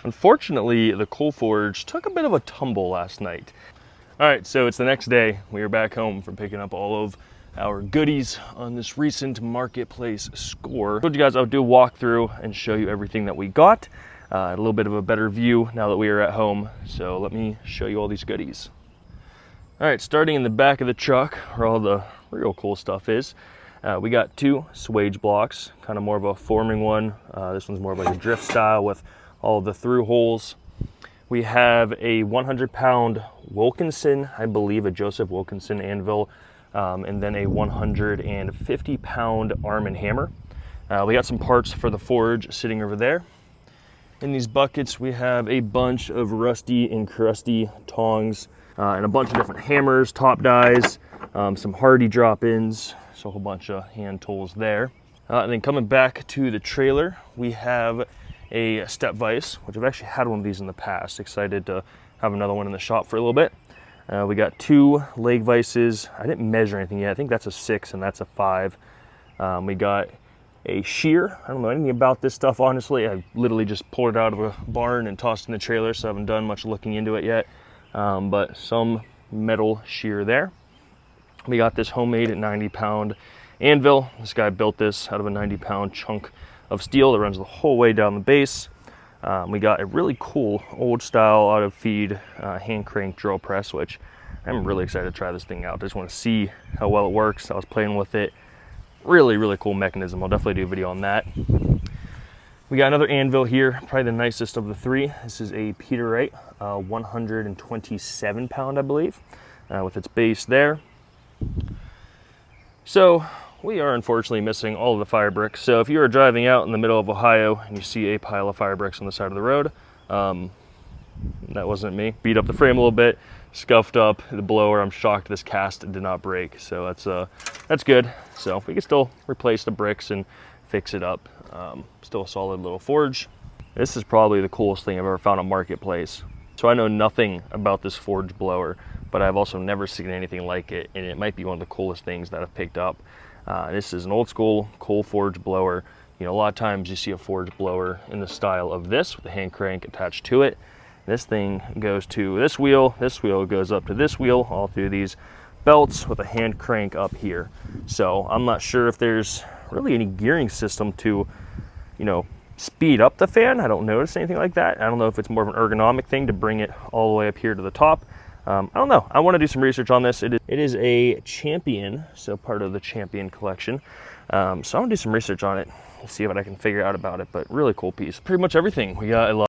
Unfortunately, the Coal Forge took a bit of a tumble last night. All right, so it's the next day. We are back home from picking up all of our goodies on this recent marketplace score. I told you guys I would do a walkthrough and show you everything that we got. A little bit of a better view now that we are at home. So let me show you all these goodies. All right, starting in the back of the truck where all the real cool stuff is. We got 2 swage blocks, kind of more of a forming one. This one's more of like a drift style with all of the through holes. We have a 100-pound Wilkinson, I believe a Joseph Wilkinson anvil, and then a 150-pound Arm & Hammer. We got some parts for the forge sitting over there. In these buckets, we have a bunch of rusty and crusty tongs and a bunch of different hammers, top dies, some Hardy drop-ins, so a whole bunch of hand tools there. And then coming back to the trailer, we have a step vise, which I've actually had one of these in the past. Excited to have another one in the shop for a little bit. We got 2 leg vices. I didn't measure anything yet. I think that's a 6 and that's a 5. We got a shear. I don't know anything about this stuff, honestly. I literally just pulled it out of a barn and tossed in the trailer, so I haven't done much looking into it yet. But some metal shear there. We got this homemade 90-pound anvil. This guy built this out of a 90-pound chunk of steel that runs the whole way down the base. We got a really cool old style out of feed hand crank drill press, which I'm really excited to try this thing out. I just want to see how well it works. I was playing with it. Really cool mechanism. I'll definitely do a video on that. We got another anvil here, probably the nicest of the 3. This is a Peterite, 127-pound, I believe, with its base there. So we are unfortunately missing all of the fire bricks. So if you are driving out in the middle of Ohio and you see a pile of fire bricks on the side of the road, that wasn't me. Beat up the frame a little bit, scuffed up the blower. I'm shocked this cast did not break. So that's good. So we can still replace the bricks and fix it up. Still a solid little forge. This is probably the coolest thing I've ever found on Marketplace. So I know nothing about this forge blower, but I've also never seen anything like it, and it might be one of the coolest things that I've picked up. This is an old school coal forge blower. You know, a lot of times you see a forge blower in the style of this with a hand crank attached to it. This thing goes to this wheel goes up to this wheel, all through these belts with a hand crank up here. So I'm not sure if there's really any gearing system to, you know, speed up the fan. I don't notice anything like that. I don't know if it's more of an ergonomic thing to bring it all the way up here to the top. I don't know. I want to do some research on this. It is a Champion, so part of the Champion collection. So I'm going to do some research on it and see what I can figure out about it, but really cool piece. Pretty much everything. We got a lot